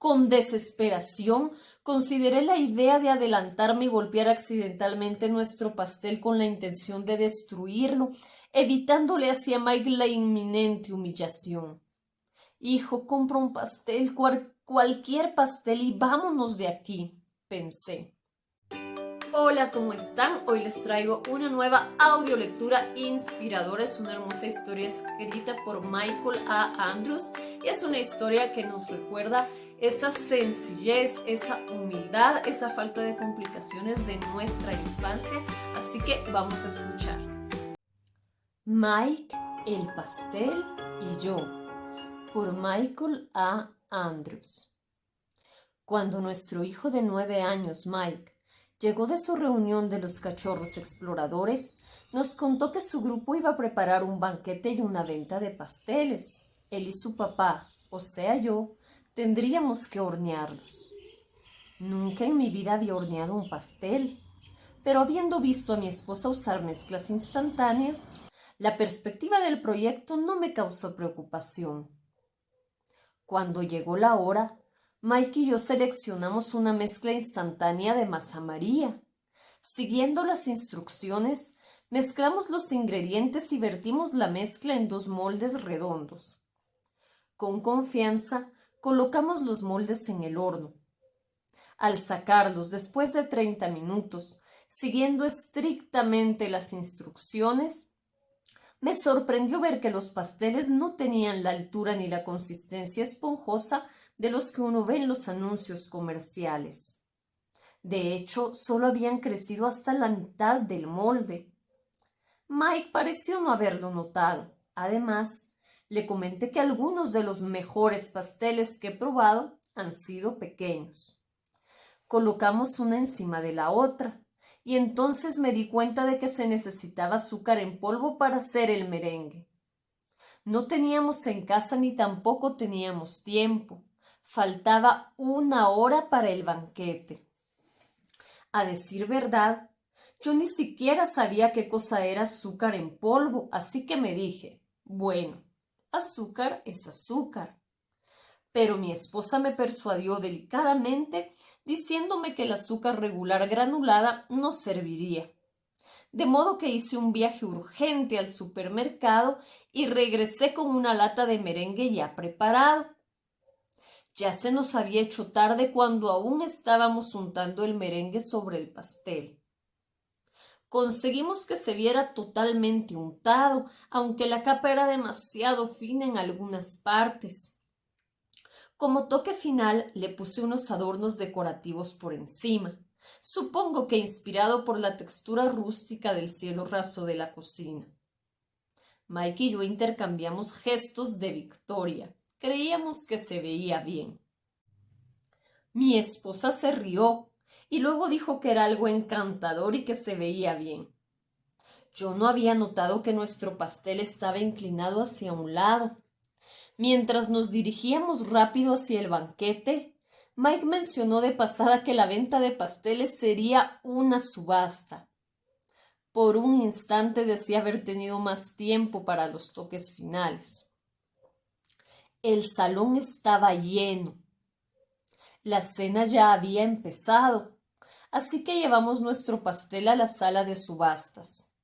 Con desesperación, consideré la idea de adelantarme y golpear accidentalmente nuestro pastel con la intención de destruirlo, evitándole hacia Mike la inminente humillación. Hijo, compra un pastel, cualquier pastel y vámonos de aquí, pensé. Hola, ¿cómo están? Hoy les traigo una nueva audiolectura inspiradora. Es una hermosa historia escrita por Michael A. Andrews y es una historia que nos recuerda esa sencillez, esa humildad, esa falta de complicaciones de nuestra infancia. Así que vamos a escuchar. Mike, el pastel y yo, por Michael A. Andrews. Cuando nuestro hijo de 9 años, Mike, llegó de su reunión de los cachorros exploradores, nos contó que su grupo iba a preparar un banquete y una venta de pasteles. Él y su papá, o sea yo, tendríamos que hornearlos. Nunca en mi vida había horneado un pastel, pero habiendo visto a mi esposa usar mezclas instantáneas, la perspectiva del proyecto no me causó preocupación. Cuando llegó la hora, Mike y yo seleccionamos una mezcla instantánea de masa María. Siguiendo las instrucciones, mezclamos los ingredientes y vertimos la mezcla en 2 moldes redondos. Con confianza, colocamos los moldes en el horno. Al sacarlos después de 30 minutos, siguiendo estrictamente las instrucciones, me sorprendió ver que los pasteles no tenían la altura ni la consistencia esponjosa de los que uno ve en los anuncios comerciales. De hecho, solo habían crecido hasta la mitad del molde. Mike pareció no haberlo notado. Además, le comenté que algunos de los mejores pasteles que he probado han sido pequeños. Colocamos una encima de la otra, y entonces me di cuenta de que se necesitaba azúcar en polvo para hacer el merengue. No teníamos en casa ni tampoco teníamos tiempo. Faltaba 1 hora para el banquete. A decir verdad, yo ni siquiera sabía qué cosa era azúcar en polvo, así que me dije, bueno, azúcar es azúcar. Pero mi esposa me persuadió delicadamente diciéndome que el azúcar regular granulada no serviría. De modo que hice un viaje urgente al supermercado y regresé con una lata de merengue ya preparado. Ya se nos había hecho tarde cuando aún estábamos untando el merengue sobre el pastel. Conseguimos que se viera totalmente untado, aunque la capa era demasiado fina en algunas partes. Como toque final le puse unos adornos decorativos por encima, supongo que inspirado por la textura rústica del cielo raso de la cocina. Mike y yo intercambiamos gestos de victoria. Creíamos que se veía bien. Mi esposa se rió y luego dijo que era algo encantador y que se veía bien. Yo no había notado que nuestro pastel estaba inclinado hacia un lado. Mientras nos dirigíamos rápido hacia el banquete, Mike mencionó de pasada que la venta de pasteles sería una subasta. Por un instante deseé haber tenido más tiempo para los toques finales. El salón estaba lleno. La cena ya había empezado, así que llevamos nuestro pastel a la sala de subastas.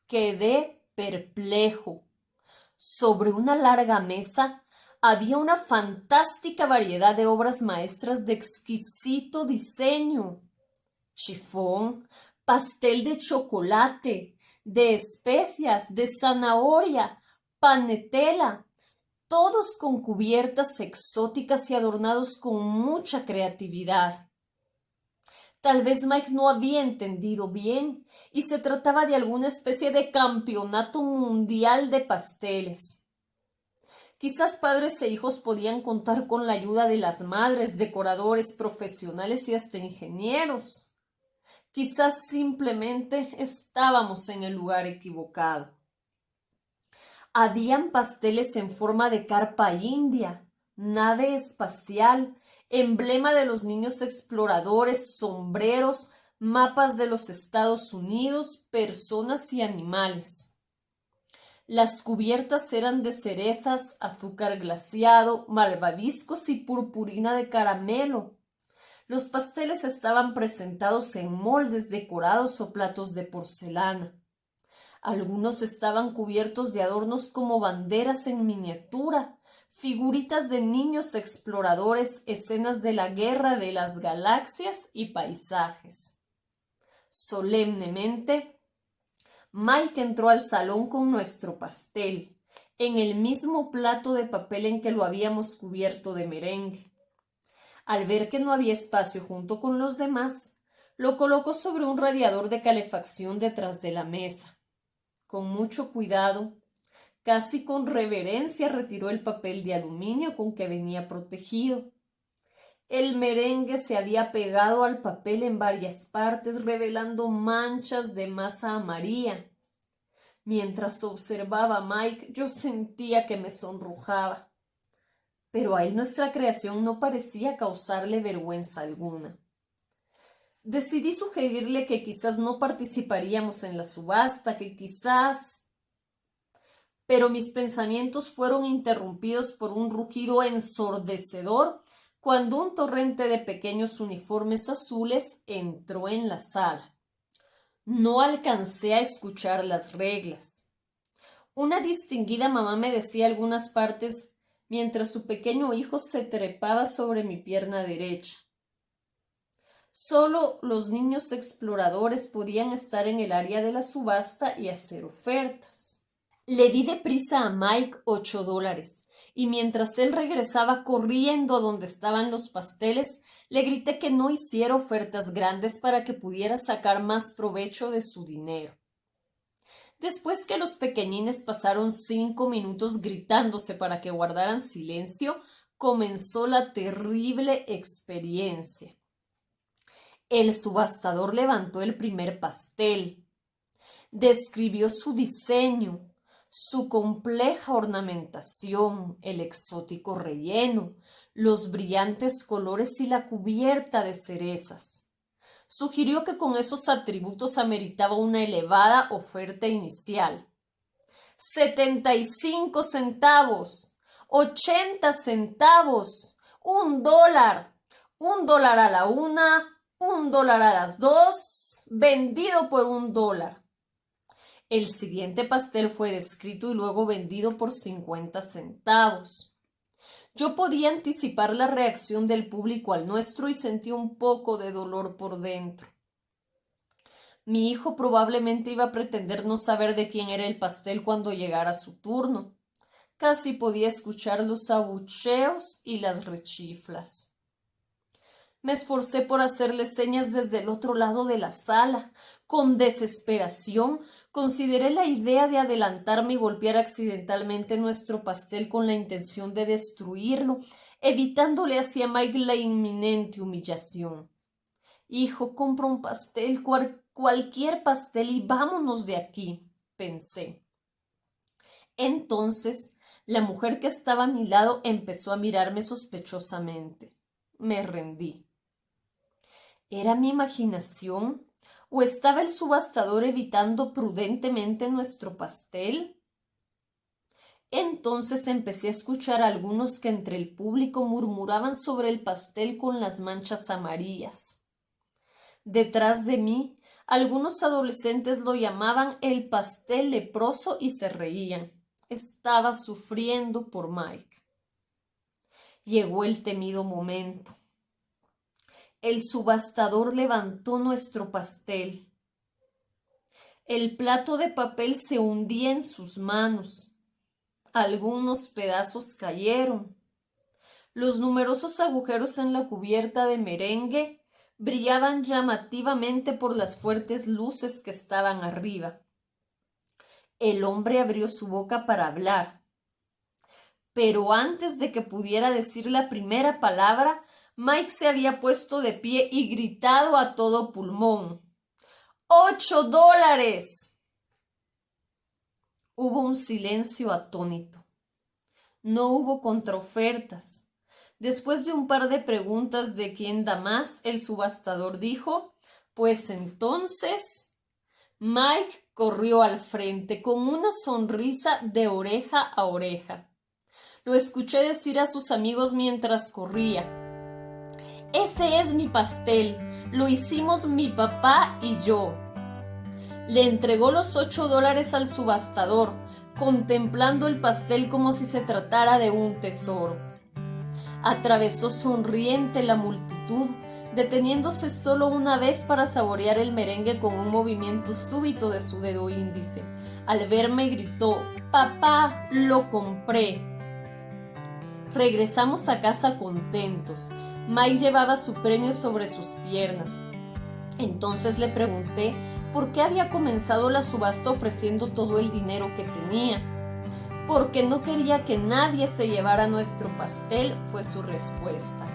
Quedé perplejo. Sobre una larga mesa había una fantástica variedad de obras maestras de exquisito diseño. Chifón, pastel de chocolate, de especias, de zanahoria, panetela, todos con cubiertas exóticas y adornados con mucha creatividad. Tal vez Mike no había entendido bien y se trataba de alguna especie de campeonato mundial de pasteles. Quizás padres e hijos podían contar con la ayuda de las madres, decoradores, profesionales y hasta ingenieros. Quizás simplemente estábamos en el lugar equivocado. Habían pasteles en forma de carpa india, nave espacial, emblema de los niños exploradores, sombreros, mapas de los Estados Unidos, personas y animales. Las cubiertas eran de cerezas, azúcar glaciado, malvaviscos y purpurina de caramelo. Los pasteles estaban presentados en moldes decorados o platos de porcelana. Algunos estaban cubiertos de adornos como banderas en miniatura, figuritas de niños exploradores, escenas de la guerra de las galaxias y paisajes. Solemnemente, Mike entró al salón con nuestro pastel, en el mismo plato de papel en que lo habíamos cubierto de merengue. Al ver que no había espacio junto con los demás, lo colocó sobre un radiador de calefacción detrás de la mesa. Con mucho cuidado, casi con reverencia, retiró el papel de aluminio con que venía protegido. El merengue se había pegado al papel en varias partes, revelando manchas de masa amarilla. Mientras observaba a Mike, yo sentía que me sonrojaba. Pero a él nuestra creación no parecía causarle vergüenza alguna. Decidí sugerirle que quizás no participaríamos en la subasta, Pero mis pensamientos fueron interrumpidos por un rugido ensordecedor cuando un torrente de pequeños uniformes azules entró en la sala. No alcancé a escuchar las reglas. Una distinguida mamá me decía algunas partes mientras su pequeño hijo se trepaba sobre mi pierna derecha. Solo los niños exploradores podían estar en el área de la subasta y hacer ofertas. Le di deprisa a Mike $8 y mientras él regresaba corriendo a donde estaban los pasteles, le grité que no hiciera ofertas grandes para que pudiera sacar más provecho de su dinero. Después que los pequeñines pasaron 5 minutos gritándose para que guardaran silencio, comenzó la terrible experiencia. El subastador levantó el primer pastel, describió su diseño, su compleja ornamentación, el exótico relleno, los brillantes colores y la cubierta de cerezas. Sugirió que con esos atributos ameritaba una elevada oferta inicial. 75 centavos, 80 centavos, $1, $1 a la una, $1 a las dos, vendido por $1. El siguiente pastel fue descrito y luego vendido por 50 centavos. Yo podía anticipar la reacción del público al nuestro y sentí un poco de dolor por dentro. Mi hijo probablemente iba a pretender no saber de quién era el pastel cuando llegara su turno. Casi podía escuchar los abucheos y las rechiflas. Me esforcé por hacerle señas desde el otro lado de la sala. Con desesperación, consideré la idea de adelantarme y golpear accidentalmente nuestro pastel con la intención de destruirlo, evitándole hacia Mike la inminente humillación. Hijo, compra un pastel, cualquier pastel y vámonos de aquí, pensé. Entonces, la mujer que estaba a mi lado empezó a mirarme sospechosamente. Me rendí. ¿Era mi imaginación? ¿O estaba el subastador evitando prudentemente nuestro pastel? Entonces empecé a escuchar a algunos que entre el público murmuraban sobre el pastel con las manchas amarillas. Detrás de mí, algunos adolescentes lo llamaban el pastel leproso y se reían. Estaba sufriendo por Mike. Llegó el temido momento. El subastador levantó nuestro pastel. El plato de papel se hundía en sus manos. Algunos pedazos cayeron. Los numerosos agujeros en la cubierta de merengue brillaban llamativamente por las fuertes luces que estaban arriba. El hombre abrió su boca para hablar. Pero antes de que pudiera decir la primera palabra, Mike se había puesto de pie y gritado a todo pulmón. $8. Hubo un silencio atónito. No hubo contraofertas. Después de un par de preguntas de quién da más, el subastador dijo, pues entonces, Mike corrió al frente con una sonrisa de oreja a oreja. Lo escuché decir a sus amigos mientras corría: «Ese es mi pastel, lo hicimos mi papá y yo». Le entregó los $8 al subastador, contemplando el pastel como si se tratara de un tesoro. Atravesó sonriente la multitud, deteniéndose solo una vez para saborear el merengue con un movimiento súbito de su dedo índice. Al verme gritó: «¡Papá, lo compré!». Regresamos a casa contentos. Mike llevaba su premio sobre sus piernas. Entonces le pregunté por qué había comenzado la subasta ofreciendo todo el dinero que tenía. «Porque no quería que nadie se llevara nuestro pastel», fue su respuesta.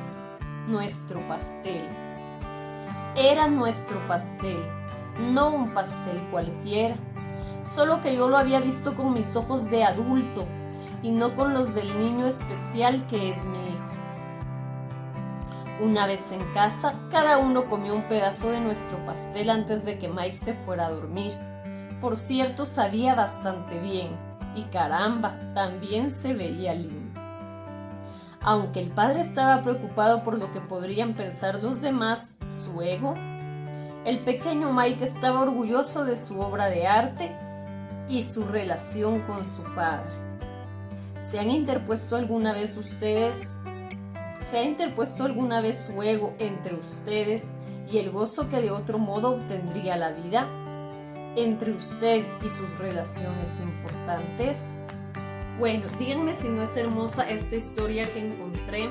Nuestro pastel. Era nuestro pastel, no un pastel cualquiera. Solo que yo lo había visto con mis ojos de adulto y no con los del niño especial que es mi hijo. Una vez en casa, cada uno comió un pedazo de nuestro pastel antes de que Mike se fuera a dormir. Por cierto, sabía bastante bien. Y caramba, también se veía lindo. Aunque el padre estaba preocupado por lo que podrían pensar los demás, su ego, el pequeño Mike estaba orgulloso de su obra de arte y su relación con su padre. ¿Se ha interpuesto alguna vez su ego entre ustedes y el gozo que de otro modo obtendría la vida? ¿Entre usted y sus relaciones importantes? Bueno, díganme si no es hermosa esta historia que encontré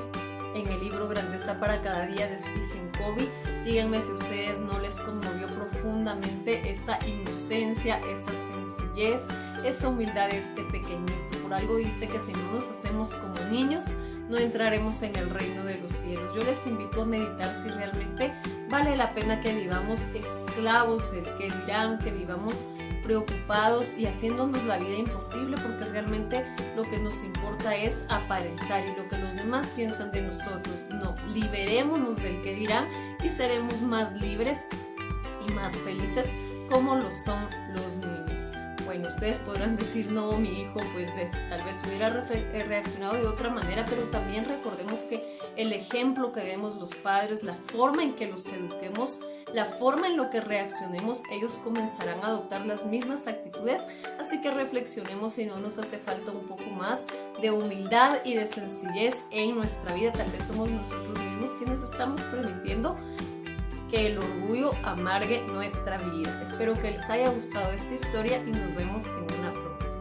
en el libro Grandeza para cada día de Stephen Covey. Díganme si a ustedes no les conmovió profundamente esa inocencia, esa sencillez, esa humildad de este pequeñito. Por algo dice que si no nos hacemos como niños, no entraremos en el reino de los cielos. Yo les invito a meditar si realmente vale la pena que vivamos esclavos del que dirán, que vivamos preocupados y haciéndonos la vida imposible, porque realmente lo que nos importa es aparentar y lo que los demás piensan de nosotros. No, liberémonos del que dirán y seremos más libres y más felices como lo son los niños. Bueno, ustedes podrán decir, no, mi hijo pues tal vez hubiera reaccionado de otra manera, pero también recordemos que el ejemplo que demos los padres, la forma en que los eduquemos, la forma en la que reaccionemos, ellos comenzarán a adoptar las mismas actitudes, así que reflexionemos si no nos hace falta un poco más de humildad y de sencillez en nuestra vida. Tal vez somos nosotros mismos quienes estamos permitiendo que el orgullo amargue nuestra vida. Espero que les haya gustado esta historia y nos vemos en una próxima.